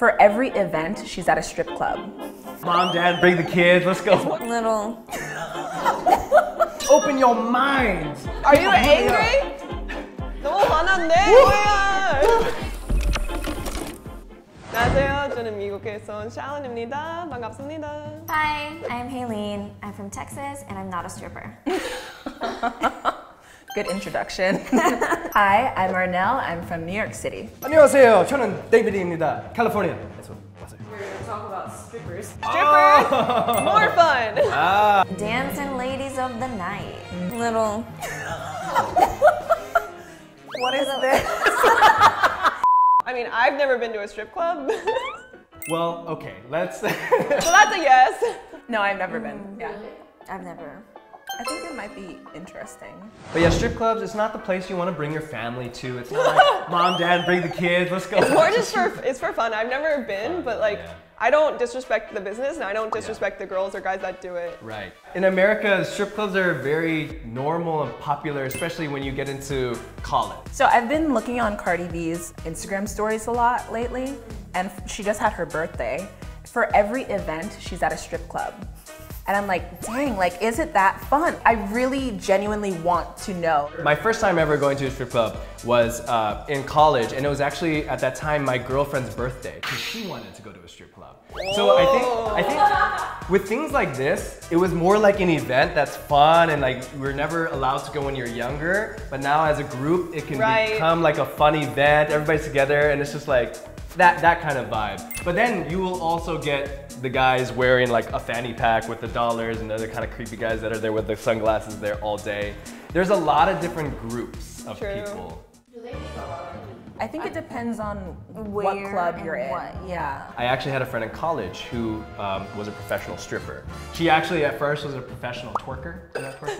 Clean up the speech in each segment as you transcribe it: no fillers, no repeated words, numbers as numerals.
For every event, she's at a strip club. Mom, Dad, bring the kids, let's go. Little. Open your minds. Are you angry? 너무 화난데? 뭐야? 안녕하세요. 저는 미국에서 온 샬론입니다. 반갑습니다. Hi, I'm Haylene. I'm from Texas and I'm not a stripper. Good introduction. Hi, I'm Arnell. I'm from New York City. 안녕하세요. 저는 데이비드입니다. 캘리포니아에서 왔어요. We're going to talk about strippers. Strippers! More fun! Dancing ladies of the night. Little. What is this? I mean, I've never been to a strip club. Well, okay, let's... So that's a yes. No, I've never been. Yeah. I've never. I think it might be interesting. But yeah, strip clubs, it's not the place you want to bring your family to. It's not like, Mom, Dad, bring the kids, let's go. It's more just it's for fun. I've never been, but like, I don't disrespect the business and I don't disrespect the girls or guys that do it. Right. In America, strip clubs are very normal and popular, especially when you get into college. So I've been looking on Cardi B's Instagram stories a lot lately, and she just had her birthday. For every event, she's at a strip club. And I'm like, dang, like, is it that fun? I really genuinely want to know. My first time ever going to a strip club was in college, and it was actually at that time my girlfriend's birthday, because she wanted to go to a strip club. So I think with things like this, it was more like an event that's fun, and like we're never allowed to go when you're younger, but now as a group, it can become like a fun event, everybody's together, and it's just like that kind of vibe. But then you will also get the guys wearing like a fanny pack with the dollars and other kind of creepy guys that are there with the sunglasses there all day. There's a lot of different groups of people. I think it depends on what club you're in. Yeah. I actually had a friend in college who was a professional stripper. She actually at first was a professional twerker. You know what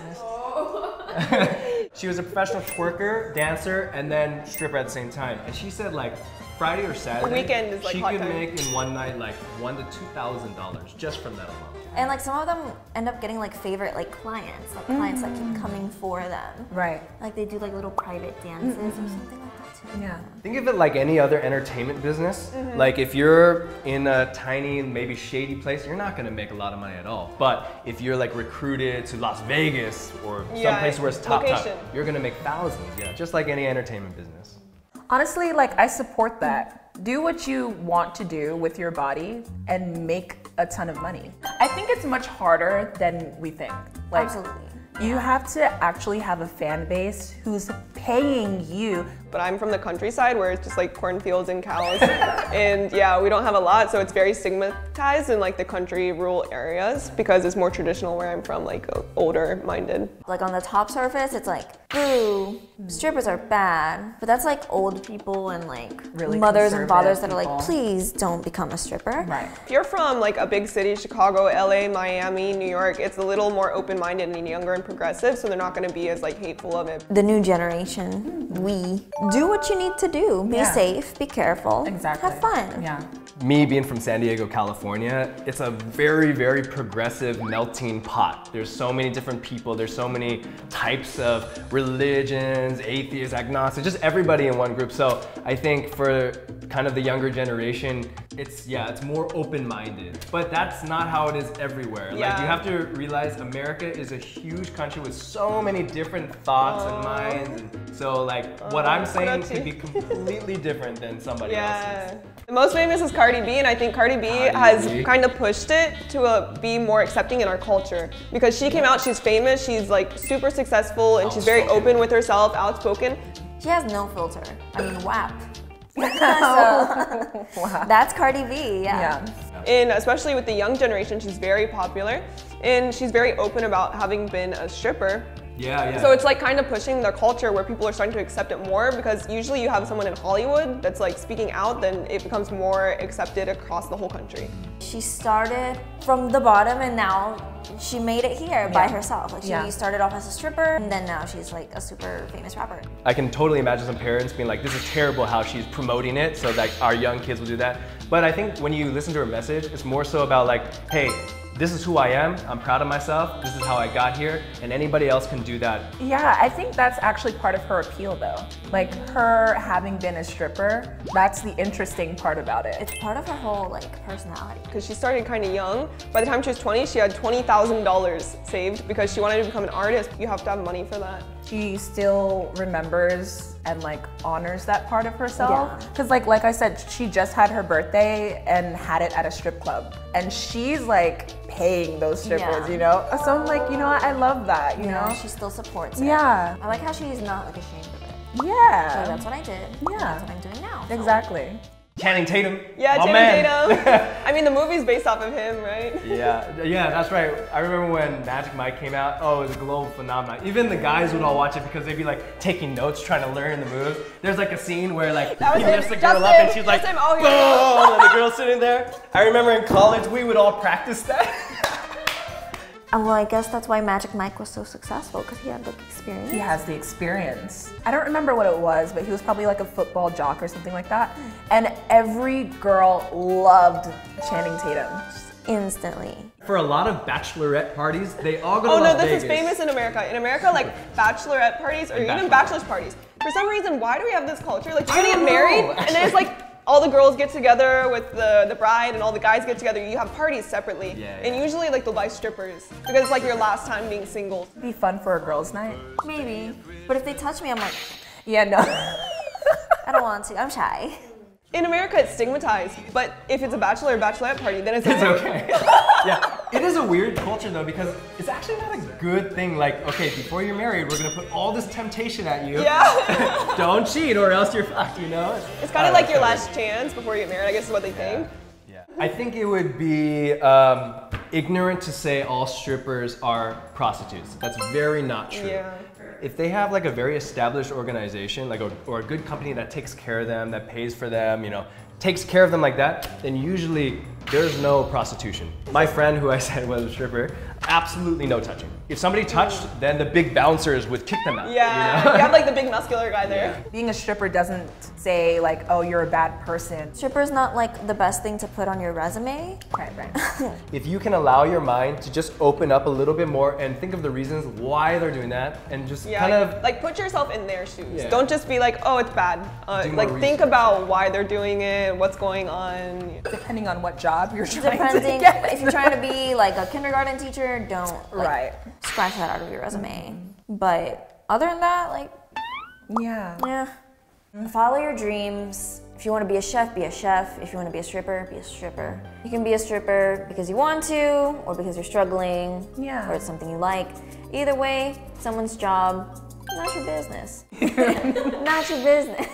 twerking is? She was a professional twerker, dancer, and then stripper at the same time. And she said like Friday or Saturday, weekend is like she hot could time. make in one night like $1,000 to $2,000 just from that alone. And like some of them end up getting like favorite like clients that keep coming for them. Right. Like they do like little private dances or something like that too. Yeah. Think of it like any other entertainment business. Like if you're in a tiny, maybe shady place, you're not gonna make a lot of money at all. But if you're like recruited to Las Vegas or some place where it's top, you're gonna make thousands, just like any entertainment business. Honestly, like I support that. Do what you want to do with your body and make a ton of money. I think it's much harder than we think. Like, Absolutely. You have to actually have a fan base who's paying you. But I'm from the countryside where it's just like cornfields and cows. And yeah, we don't have a lot, so it's very stigmatized in like the country rural areas because it's more traditional where I'm from, like older minded. Like on the top surface, it's like, boo, strippers are bad. But that's like old people and like Really mothers and fathers that conservative are like, people. please don't become a stripper. Right. If you're from like a big city, Chicago, LA, Miami, New York, it's a little more open-minded and younger and progressive, so they're not gonna be as like hateful of it. The new generation, we do what you need to do. Be safe, be careful, Exactly. have fun. Yeah. Me being from San Diego, California, it's a very, very progressive melting pot. There's so many different people, there's so many types of religions, atheists, agnostics, just everybody in one group. So I think for kind of the younger generation, it's more open-minded. But that's not how it is everywhere. Like you have to realize America is a huge country with so many different thoughts and minds. And so like what I'm saying could be completely different than somebody else's. The most famous is Cardi B, and I think Cardi B has kind of pushed it to be more accepting in our culture. Because she came out, she's famous, she's like super successful, and she's very open with herself, outspoken. She has no filter. I mean, WAP. So, that's Cardi B, And especially with the young generation, she's very popular, and she's very open about having been a stripper. So it's like kind of pushing the culture where people are starting to accept it more, because usually you have someone in Hollywood that's like speaking out, then it becomes more accepted across the whole country. She started from the bottom and now she made it here by herself. Like she started off as a stripper and then now she's like a super famous rapper. I can totally imagine some parents being like, this is terrible how she's promoting it so that our young kids will do that. But I think when you listen to her message, it's more so about like, hey, this is who I am, I'm proud of myself, this is how I got here, and anybody else can do that. Yeah, I think that's actually part of her appeal though. Like her having been a stripper, that's the interesting part about it. It's part of her whole like personality. Because she started kind of young. By the time she was 20, she had $20,000 saved because she wanted to become an artist. You have to have money for that. She still remembers and like honors that part of herself. Because like I said, she just had her birthday and had it at a strip club. And she's like paying those strippers, you know? So I'm like, you know what, I love that, you know? She still supports it. Yeah. I like how she's not like ashamed of it. Yeah. So that's what I did. Yeah. That's what I'm doing now. So. Exactly. Channing Tatum. Yeah, my Channing man. Tatum. I mean, the movie's based off of him, right? Yeah, that's right. I remember when Magic Mike came out, oh, it was a global phenomenon. Even the guys would all watch it because they'd be like taking notes, trying to learn the moves. There's like a scene where like he lifts the girl up and she's like, oh, and the girl's sitting there. I remember in college, we would all practice that. Well, I guess that's why Magic Mike was so successful, because he had the experience. He has the experience. I don't remember what it was, but he was probably like a football jock or something like that. And every girl loved Channing Tatum. Instantly. For a lot of bachelorette parties, they all go to Las Las Vegas. Oh no, this is famous in America. In America, like bachelorette parties or even bachelor's parties. For some reason, why do we have this culture? Like, you're gonna get married, and then it's like, all the girls get together with the bride and all the guys get together. You have parties separately. And usually like they'll buy strippers because it's like your last time being single. It'd be fun for a girls' night. Maybe. But if they touch me, I'm like, yeah, no. I don't want to. I'm shy. In America, it's stigmatized, but if it's a bachelor or bachelorette party, then it's okay. Yeah, it is a weird culture though because it's actually not a good thing. Like, okay, before you're married, we're gonna put all this temptation at you. Yeah. Don't cheat or else you're fucked, you know? It's kind of like your last chance before you get married, I guess is what they think. Yeah. I think it would be ignorant to say all strippers are prostitutes. That's very not true. Yeah. If they have like a very established organization, like or a good company that takes care of them, that pays for them, you know, takes care of them like that, then usually there's no prostitution. My friend who I said was a stripper, absolutely no touching. If somebody touched, then the big bouncers would kick them out. Yeah, you know? you have like the big muscular guy there. Yeah. Being a stripper doesn't say like, oh, you're a bad person. Stripper's not like the best thing to put on your resume. Right, right. If you can allow your mind to just open up a little bit more and think of the reasons why they're doing that and just kind of like put yourself in their shoes. Don't just be like, oh, it's bad. Like think research. About why they're doing it, what's going on. Depending on what job you're trying Depending, to get. if you're trying to be like a kindergarten teacher, don't like, right. scratch that out of your resume. But other than that, like, yeah. Follow your dreams. If you want to be a chef, be a chef. If you want to be a stripper, be a stripper. You can be a stripper because you want to, or because you're struggling, or it's something you like. Either way, someone's job, not your business. Not your business.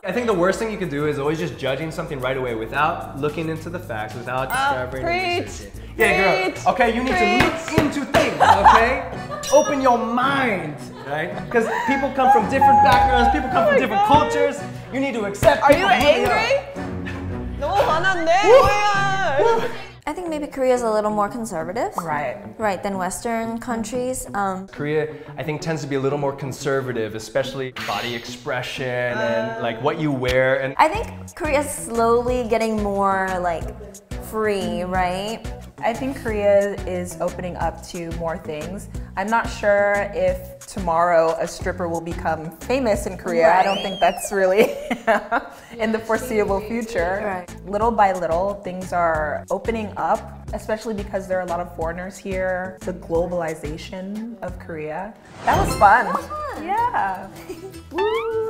I think the worst thing you can do is always just judging something right away without looking into the facts, without discovering and researching. Yeah, girl. Okay, you need to look into things, okay? Open your mind, right? Because people come from different backgrounds, people come from different cultures. You need to accept. Are you angry? No, I think maybe Korea is a little more conservative. Right, than Western countries. Korea, I think, tends to be a little more conservative, especially body expression and like what you wear. And I think Korea's slowly getting more like free, right? I think Korea is opening up to more things. I'm not sure if tomorrow a stripper will become famous in Korea. I don't think that's really in the foreseeable future. Little by little, things are opening up, especially because there are a lot of foreigners here. The globalization of Korea. That was fun. That was fun. Yeah.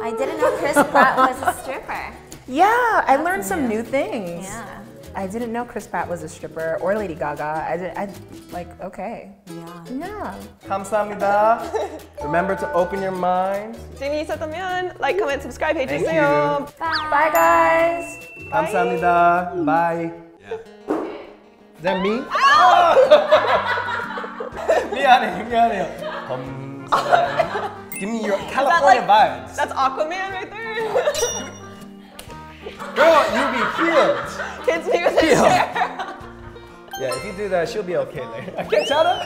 I didn't know Chris Pratt was a stripper. Yeah, I learned some new things. Yeah. I didn't know Chris Pratt was a stripper or Lady Gaga. I like, okay. Yeah. 감사합니다. Remember to open your mind. 재미있었다면 like, comment, subscribe Thank 해주세요. you. Bye guys. 감사합니다. Bye. Is that me? 미안해요. Give me your California vibes. That's Aquaman right there. Girl, you'll be healed. Kids, me with a chair. Yeah, if you do that, she'll be okay later. 괜찮아?